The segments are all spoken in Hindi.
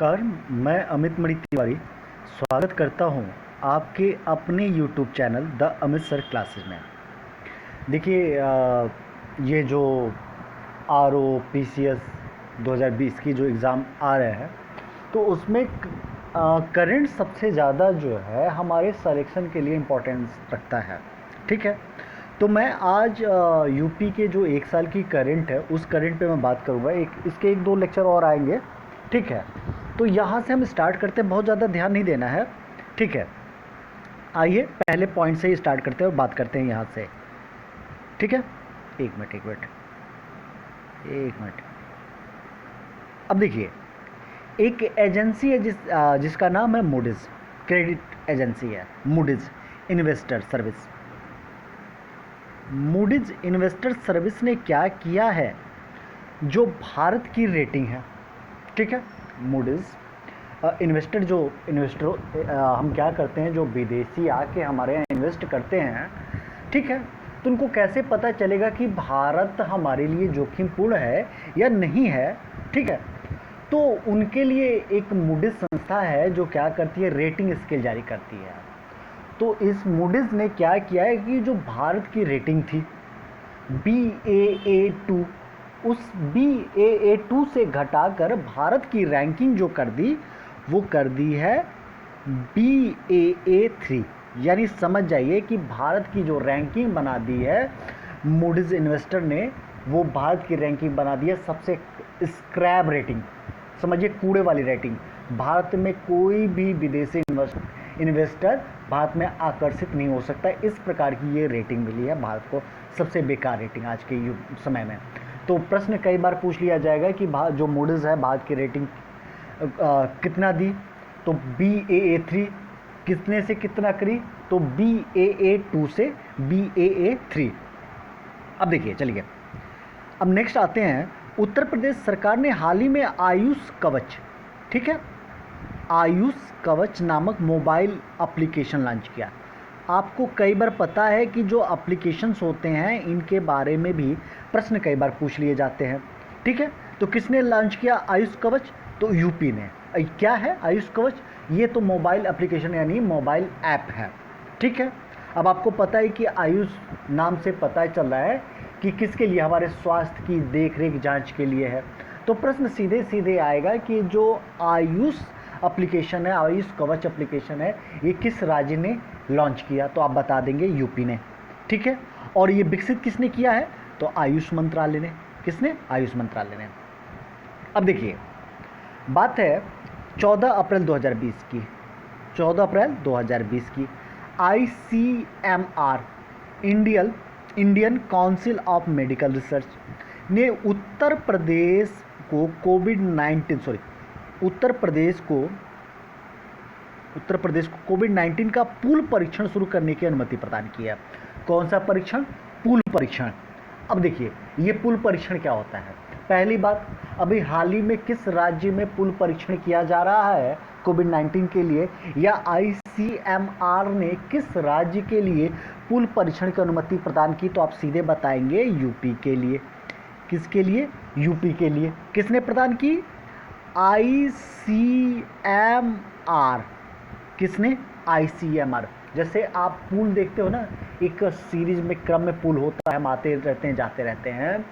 नमस्कार, मैं अमित मणि तिवारी स्वागत करता हूं आपके अपने YouTube channel the Amit sir classes में। देखिए ये जो ROPCS 2020 की जो एग्ज़ाम आ रहे हैं तो उसमें करंट सबसे ज़्यादा जो है हमारे सिलेक्शन के लिए इम्पोर्टेंस रखता है। ठीक है, तो मैं आज यूपी के जो एक साल की करंट है उस करंट पे मैं बात करूँगा। इसके एक दो लेक्चर और आएंगे। ठीक है, तो यहाँ से हम स्टार्ट करते हैं, बहुत ज़्यादा ध्यान नहीं देना है। ठीक है, आइए पहले पॉइंट से ही स्टार्ट करते हैं और बात करते हैं यहाँ से। ठीक है, एक मिनट। अब देखिए, एक एजेंसी है जिसका नाम है मूडीज़, क्रेडिट एजेंसी है Moody's investor service. Moody's investor service ने क्या किया है, जो भारत की रेटिंग है। ठीक है, मूडीज़ इन्वेस्टर हम क्या करते हैं, जो विदेशी आके हमारे यहाँ इन्वेस्ट करते हैं। ठीक है, तो उनको कैसे पता चलेगा कि भारत हमारे लिए जोखिमपूर्ण है या नहीं है। ठीक है, तो उनके लिए एक मूडीज़ संस्था है जो क्या करती है, रेटिंग स्केल जारी करती है। तो इस मूडीज़ ने क्या किया है कि जो भारत की रेटिंग थी BAA2, उस BAA2 से घटाकर भारत की रैंकिंग जो कर दी वो कर दी है BAA3। यानी समझ जाइए कि भारत की जो रैंकिंग बना दी है मूडीज़ इन्वेस्टर ने, वो भारत की रैंकिंग बना दी है सबसे स्क्रैप रेटिंग। समझिए, कूड़े वाली रेटिंग। भारत में कोई भी विदेशी इन्वेस्टर भारत में आकर्षित नहीं हो सकता। इस प्रकार की ये रेटिंग मिली है भारत को, सबसे बेकार रेटिंग आज के समय में। तो प्रश्न कई बार पूछ लिया जाएगा कि जो मूडीज़ है भारत की रेटिंग कितना दी, तो BAA3। कितने से कितना करी, तो BAA2 से BAA3। अब देखिए, चलिए अब नेक्स्ट आते हैं। उत्तर प्रदेश सरकार ने हाल ही में आयुष कवच, ठीक है, आयुष कवच नामक मोबाइल एप्लीकेशन लॉन्च किया। आपको कई बार पता है कि जो एप्लीकेशंस होते हैं इनके बारे में भी प्रश्न कई बार पूछ लिए जाते हैं। ठीक है, तो किसने लॉन्च किया आयुष कवच, तो यूपी ने। क्या है आयुष कवच, ये तो मोबाइल एप्लीकेशन यानी मोबाइल ऐप है। ठीक है, अब आपको पता है कि आयुष नाम से पता चल रहा है कि किसके लिए, हमारे स्वास्थ्य की देखरेख जांच के लिए है। तो प्रश्न सीधे सीधे आएगा कि जो आयुष एप्लीकेशन है, आयुष कवच एप्लीकेशन है, ये किस राज्य ने लॉन्च किया, तो आप बता देंगे यूपी ने। ठीक है, और ये विकसित किसने किया है, तो आयुष मंत्रालय ने। किसने, आयुष मंत्रालय ने। अब देखिए, बात है 14 अप्रैल 2020 की। 14 अप्रैल 2020 की ICMR Indian council of medical research ने उत्तर प्रदेश को कोविड-19 का पूल परीक्षण शुरू करने की अनुमति प्रदान की है। कौन सा परीक्षण, पूल परीक्षण। अब देखिए, ये पूल परीक्षण क्या होता है। पहली बात, अभी हाल ही में किस राज्य में पूल परीक्षण किया जा रहा है कोविड-19 के लिए, या ICMR ने किस राज्य के लिए पूल परीक्षण की अनुमति प्रदान की, तो आप सीधे बताएंगे यूपी के लिए। किसके लिए, यूपी के लिए। किसने प्रदान की, ICMR। किसने, ICMR। जैसे आप पूल देखते हो ना, एक सीरीज में क्रम में पूल होता है, हम आते रहते हैं जाते रहते हैं।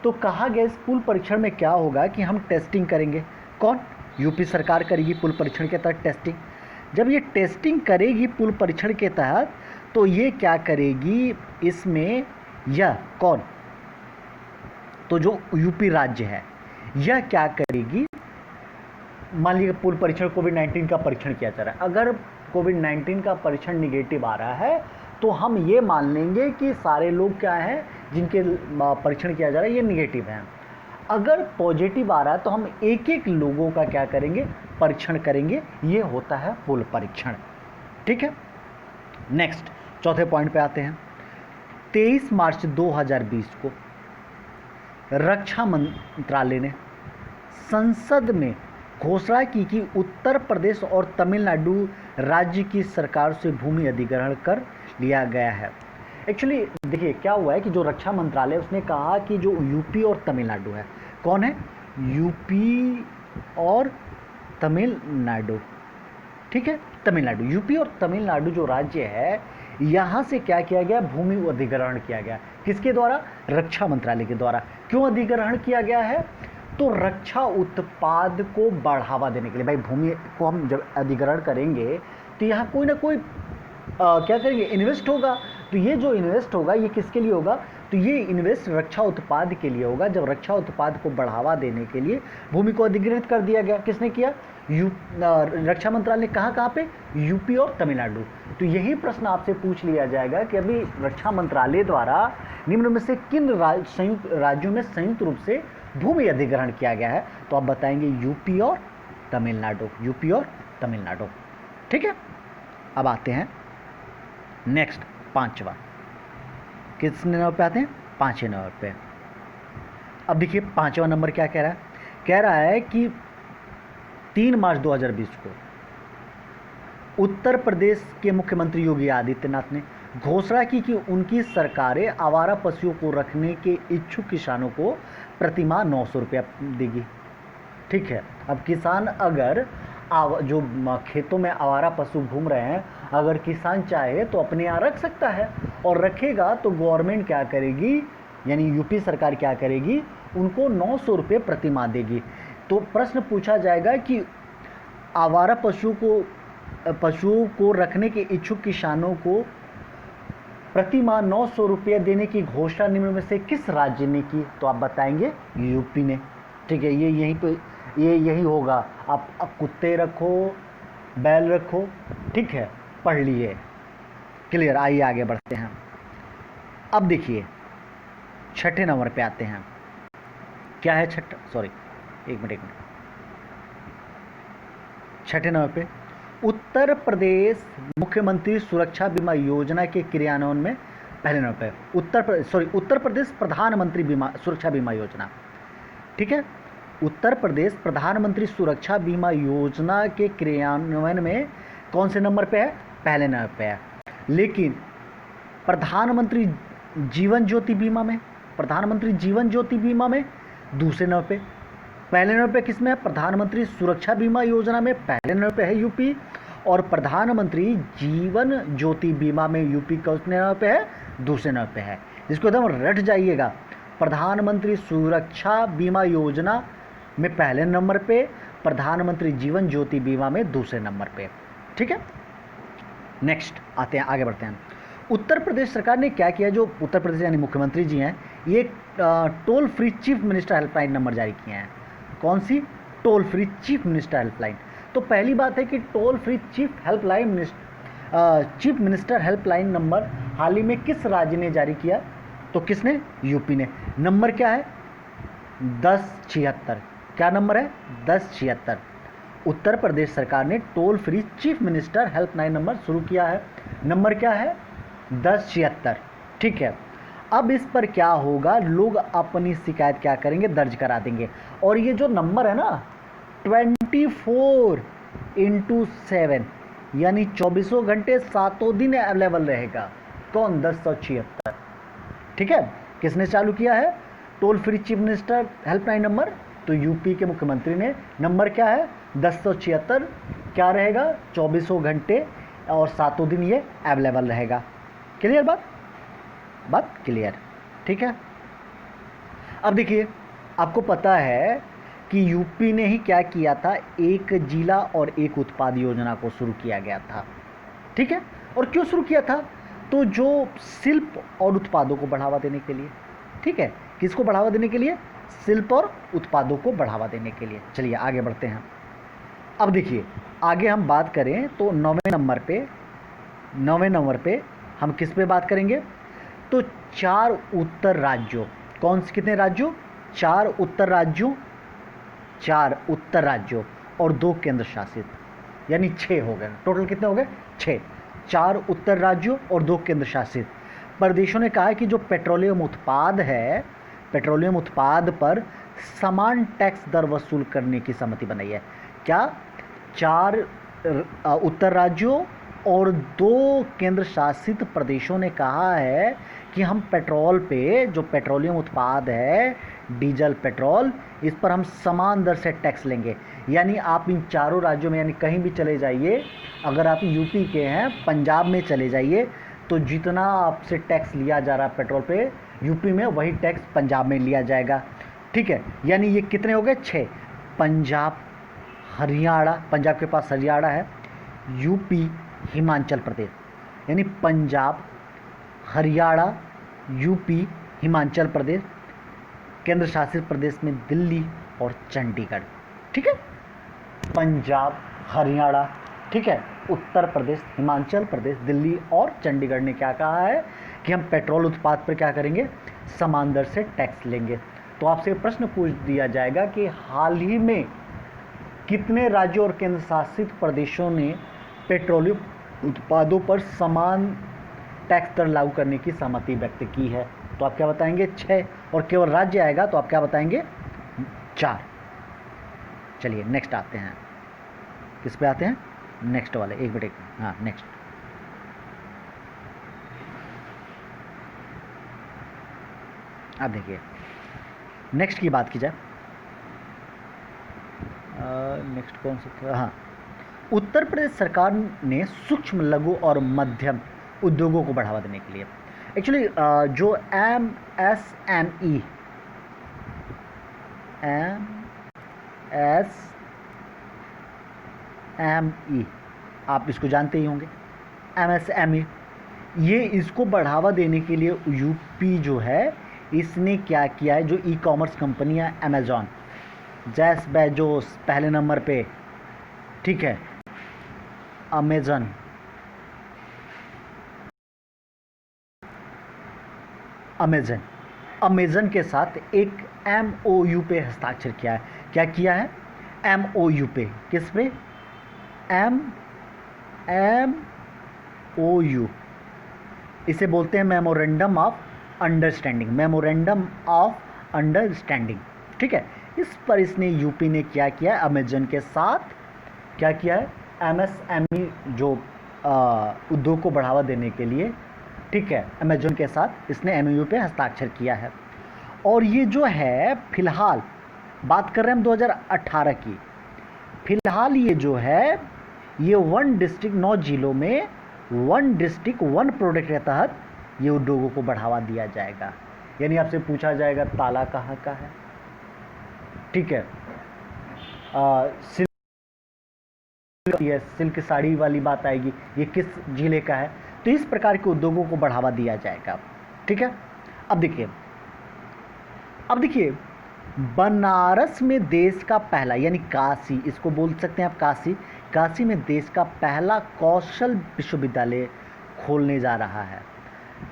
तो कहा गया इस पूल परीक्षण में क्या होगा कि हम टेस्टिंग करेंगे। कौन, यूपी सरकार करेगी पूल परीक्षण के तहत टेस्टिंग। जब ये टेस्टिंग करेगी पूल परीक्षण के तहत, तो ये क्या करेगी इसमें, यह कौन, तो जो यूपी राज्य है यह क्या करेगी, मान लीजिए पूल परीक्षण कोविड-19 का परीक्षण किया जा रहा है। अगर कोविड-19 का परीक्षण निगेटिव आ रहा है तो हम ये मान लेंगे कि सारे लोग क्या हैं जिनके परीक्षण किया जा रहा है ये निगेटिव हैं। अगर पॉजिटिव आ रहा है तो हम एक एक लोगों का क्या करेंगे, परीक्षण करेंगे। ये होता है पूल परीक्षण। ठीक है, नेक्स्ट चौथे पॉइंट पे आते हैं। 23 मार्च 2020 को रक्षा मंत्रालय ने संसद में घोषणा की कि उत्तर प्रदेश और तमिलनाडु राज्य की सरकार से भूमि अधिग्रहण कर लिया गया है। एक्चुअली देखिए क्या हुआ है कि जो रक्षा मंत्रालय उसने कहा कि जो यूपी और तमिलनाडु है, कौन है, यूपी और तमिलनाडु। ठीक है, तमिलनाडु, यूपी और तमिलनाडु जो राज्य है, यहाँ से क्या किया गया, भूमि अधिग्रहण किया गया। किसके द्वारा? रक्षा मंत्रालय के द्वारा। क्यों अधिग्रहण किया गया है? तो रक्षा उत्पाद को बढ़ावा देने के लिए। भाई भूमि को हम जब अधिग्रहण करेंगे तो यहाँ कोई ना कोई क्या करेंगे, इन्वेस्ट होगा। तो ये जो इन्वेस्ट होगा ये किसके लिए होगा? तो ये इन्वेस्ट रक्षा उत्पाद के लिए होगा। जब रक्षा उत्पाद को बढ़ावा देने के लिए भूमि को अधिग्रहित कर दिया गया। किसने किया? रक्षा मंत्रालय ने। कहाँ कहाँ पे? यूपी और तमिलनाडु। तो यही प्रश्न आपसे पूछ लिया जाएगा कि अभी रक्षा मंत्रालय द्वारा निम्न में से किन संयुक्त राज्यों में संयुक्त रूप से भूमि अधिग्रहण किया गया है? तो आप बताएंगे यूपी और तमिलनाडु, यूपी और तमिलनाडु। ठीक है, अब आते हैं नेक्स्ट, पांचवा। किस नंबर पे आते हैं? पांचवें नंबर पे। अब देखिए पांचवा नंबर क्या कह रहा है? कह रहा है कि 3 मार्च 2020 को उत्तर प्रदेश के मुख्यमंत्री योगी आदित्यनाथ ने घोषणा की कि उनकी सरकारें आवारा पशुओं को रखने के इच्छुक किसानों को प्रतिमाह 900 रुपया देगी। ठीक है, अब किसान अगर जो खेतों में आवारा पशु घूम रहे हैं, अगर किसान चाहे तो अपने यहाँ रख सकता है, और रखेगा तो गवर्नमेंट क्या करेगी, यानी यूपी सरकार क्या करेगी, उनको 900 रुपये प्रतिमाह देगी। तो प्रश्न पूछा जाएगा कि आवारा पशुओं को रखने के इच्छुक किसानों को प्रतिमाह 900 रुपये देने की घोषणा निम्न में से किस राज्य ने की? तो आप बताएंगे यूपी ने। ठीक है, ये यहीं पे यही होगा। आप कुत्ते रखो, बैल रखो, ठीक है, पढ़ लिए, क्लियर। आइए आगे बढ़ते हैं। अब देखिए छठे नंबर पे आते हैं। क्या है छठा? सॉरी, एक मिनट। छठे नंबर पे उत्तर प्रदेश मुख्यमंत्री सुरक्षा बीमा योजना के क्रियान्वयन में पहले नंबर पे उत्तर प्रदेश प्रधानमंत्री सुरक्षा बीमा योजना। ठीक है, उत्तर प्रदेश प्रधानमंत्री सुरक्षा बीमा योजना के क्रियान्वयन में कौन से नंबर पे है? पहले नंबर पे है। लेकिन प्रधानमंत्री जीवन ज्योति बीमा में, प्रधानमंत्री जीवन ज्योति बीमा में दूसरे नंबर पे। पहले नंबर पे किस में है? प्रधानमंत्री सुरक्षा बीमा योजना में पहले नंबर पे है यूपी, और प्रधानमंत्री जीवन ज्योति बीमा में यूपी कौन नंबर पे है? दूसरे नंबर पे है। इसको एकदम रट जाइएगा। प्रधानमंत्री सुरक्षा बीमा योजना में पहले नंबर पे, प्रधानमंत्री जीवन ज्योति बीमा में दूसरे नंबर पे। ठीक है, नेक्स्ट आते हैं, आगे बढ़ते हैं। उत्तर प्रदेश सरकार ने क्या किया? जो उत्तर प्रदेश यानी मुख्यमंत्री जी हैं, ये toll free chief minister helpline number जारी किए हैं। कौन सी? Toll free chief minister helpline. तो पहली बात है कि toll free chief minister helpline number हाल ही में किस राज्य ने जारी किया? तो किसने? यूपी ने। नंबर क्या है? 1076। क्या नंबर है? 1076। उत्तर प्रदेश सरकार ने toll free chief minister helpline number शुरू किया है। नंबर क्या है? 1076। ठीक है, अब इस पर क्या होगा, लोग अपनी शिकायत क्या करेंगे? दर्ज करा देंगे। और ये जो नंबर है ना 24x7 यानी 24 घंटे 7 दिन अवेलेबल रहेगा। कौन? 1076। ठीक है, किसने चालू किया है toll free chief minister helpline number? तो यूपी के मुख्यमंत्री ने। नंबर क्या है? 1076। क्या रहेगा? 24 घंटे और 7 दिन ये अवेलेबल रहेगा। क्लियर बात क्लियर। ठीक है, अब देखिए आपको पता है कि यूपी ने ही क्या किया था, एक जिला और एक उत्पाद योजना को शुरू किया गया था। ठीक है, और क्यों शुरू किया था? तो जो शिल्प और उत्पादों को बढ़ावा देने के लिए। ठीक है, किसको बढ़ावा देने के लिए? शिल्प और उत्पादों को बढ़ावा देने के लिए। चलिए आगे बढ़ते हैं। अब देखिए आगे हम बात करें तो 9वें नंबर पे हम किस पे बात करेंगे? तो 4 उत्तर राज्यों। कौन से? कितने राज्यों? 4 उत्तर राज्यों और 2 केंद्र शासित, यानी 6 हो गए। टोटल कितने हो गए? 6। 4 उत्तर राज्यों और 2 केंद्र शासित प्रदेशों ने कहा है कि जो पेट्रोलियम उत्पाद है, पेट्रोलियम उत्पाद पर समान टैक्स दर वसूल करने की सहमति बनाई है। क्या? 4 उत्तर राज्यों और 2 केंद्र शासित प्रदेशों ने कहा है कि हम पेट्रोल पे, जो पेट्रोलियम उत्पाद है, डीजल, पेट्रोल, इस पर हम समान दर से टैक्स लेंगे। यानी आप इन चारों राज्यों में यानी कहीं भी चले जाइए, अगर आप यूपी के हैं, पंजाब में चले जाइए, तो जितना आपसे टैक्स लिया जा रहा है पेट्रोल पे यूपी में, वही टैक्स पंजाब में लिया जाएगा। ठीक है, यानी ये कितने हो गए? 6। पंजाब, हरियाणा, पंजाब के पास हरियाणा है, यूपी, हिमाचल प्रदेश, यानी पंजाब, हरियाणा, यूपी, हिमाचल प्रदेश, केंद्र शासित प्रदेश में दिल्ली और चंडीगढ़। ठीक है, पंजाब, हरियाणा, ठीक है, उत्तर प्रदेश, हिमाचल प्रदेश, दिल्ली और चंडीगढ़ ने क्या कहा है कि हम पेट्रोल उत्पाद पर क्या करेंगे? समान दर से टैक्स लेंगे। तो आपसे प्रश्न पूछ दिया जाएगा कि हाल ही में कितने राज्यों और केंद्र शासित प्रदेशों ने पेट्रोलियम उत्पादों पर समान टैक्स दर लागू करने की सहमति व्यक्त की है? तो आप क्या बताएंगे? 6। और केवल राज्य आएगा तो आप क्या बताएंगे? 4। चलिए नेक्स्ट आते हैं। किस पे आते हैं? नेक्स्ट वाले, एक मिनट, हाँ नेक्स्ट। अब देखिए नेक्स्ट की बात की जाए, नेक्स्ट कौन सा था? हाँ, उत्तर प्रदेश सरकार ने सूक्ष्म, लघु और मध्यम उद्योगों को बढ़ावा देने के लिए एक्चुअली जो MSME आप इसको जानते ही होंगे, MSME, ये इसको बढ़ावा देने के लिए यूपी जो है इसने क्या किया है? जो ई कॉमर्स कंपनियां, अमेजॉन, जैस बेजोस पहले नंबर पे, ठीक है, अमेजन के साथ एक MOU पे हस्ताक्षर किया है। क्या किया है? MOU पे। किस पे? MOU, इसे बोलते हैं मेमोरेंडम ऑफ अंडरस्टैंडिंग। ठीक है, इस पर इसने यूपी ने क्या किया है? अमेजन के साथ क्या किया है? MSME जो उद्योग को बढ़ावा देने के लिए, ठीक है, अमेजन के साथ इसने MOU पे हस्ताक्षर किया है। और ये जो है फिलहाल बात कर रहे हैं हम 2018 की, फिलहाल ये जो है ये 1 डिस्ट्रिक्ट 9 जिलों में 1 डिस्ट्रिक्ट 1 प्रोडक्ट के तहत ये उद्योगों को बढ़ावा दिया जाएगा। यानी आपसे पूछा जाएगा ताला कहाँ का है? ठीक है, सिल्क साड़ी वाली बात आएगी, ये किस जिले का है? तो इस प्रकार के उद्योगों को बढ़ावा दिया जाएगा। ठीक है, अब देखिए बनारस में देश का पहला, यानी काशी, इसको बोल सकते हैं आप काशी में देश का पहला कौशल विश्वविद्यालय खोलने जा रहा है।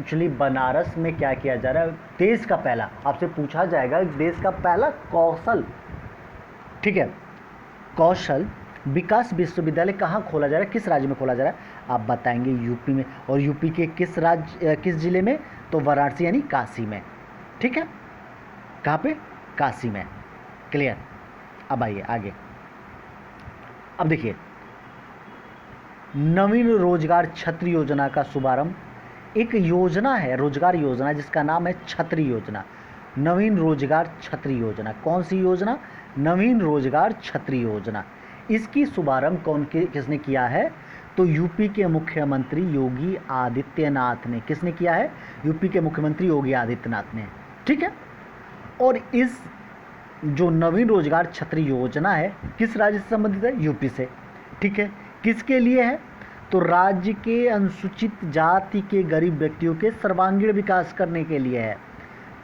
एक्चुअली बनारस में क्या किया जा रहा है? देश का पहला, आपसे पूछा जाएगा देश का पहला कौशल, ठीक है, कौशल विकास विश्वविद्यालय कहाँ खोला जा रहा है? किस राज्य में खोला जा रहा है? आप बताएंगे यूपी में। और यूपी के किस जिले में? तो वाराणसी यानी काशी में। ठीक है, कहाँ पे? काशी में। क्लियर? अब आइए आगे। अब देखिए नवीन रोजगार छतरी योजना का शुभारंभ, एक योजना है, रोजगार योजना, जिसका नाम है छतरी योजना। नवीन रोजगार छतरी योजना, कौन सी योजना? नवीन रोजगार छतरी योजना। इसकी शुभारंभ किसने किया है? तो यूपी के मुख्यमंत्री योगी आदित्यनाथ ने। किसने किया है? यूपी के मुख्यमंत्री योगी आदित्यनाथ ने। ठीक है, और इस जो नवीन रोजगार छतरी योजना है किस राज्य से संबंधित है? यूपी से। ठीक है, किसके लिए है? तो राज्य के अनुसूचित जाति के गरीब व्यक्तियों के सर्वांगीण विकास करने के लिए है।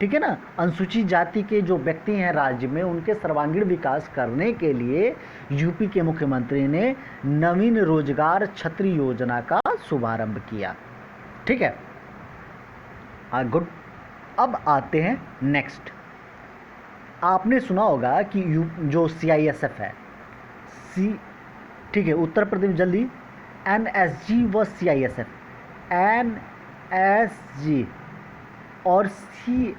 ठीक है ना, अनुसूचित जाति के जो व्यक्ति हैं राज्य में, उनके सर्वांगीण विकास करने के लिए यूपी के मुख्यमंत्री ने नवीन रोजगार छतरी योजना का शुभारंभ किया। ठीक है, गुड। अब आते हैं नेक्स्ट। आपने सुना होगा कि जो CISF है, ठीक है, उत्तर प्रदेश, जल्दी, NSG व CISF, NSG और CISF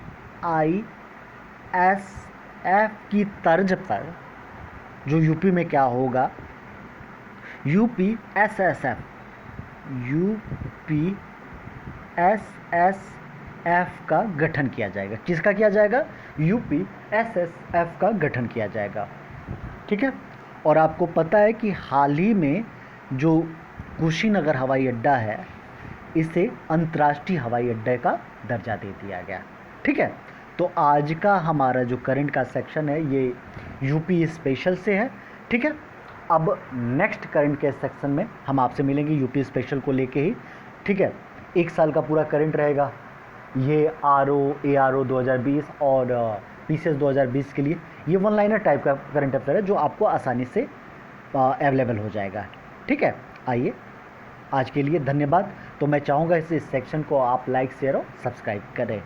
की तर्ज पर जो यूपी में क्या होगा? UPSSF का गठन किया जाएगा। किसका किया जाएगा? UPSSF का गठन किया जाएगा। ठीक है, और आपको पता है कि हाल ही में जो कुशीनगर हवाई अड्डा है, इसे अंतर्राष्ट्रीय हवाई अड्डे का दर्जा दे दिया गया। ठीक है, तो आज का हमारा जो करंट का सेक्शन है ये यूपी स्पेशल से है। ठीक है, अब नेक्स्ट करंट के सेक्शन में हम आपसे मिलेंगे यूपी स्पेशल को लेके ही। ठीक है, एक साल का पूरा करंट रहेगा, ये ARO 2020 और PCS 2020 के लिए ये वन लाइनर टाइप का करंट अफेयर है जो आपको आसानी से अवेलेबल हो जाएगा। ठीक है, आइए आज के लिए धन्यवाद। तो मैं चाहूँगा इस सेक्शन को आप लाइक शेयर और सब्सक्राइब करें।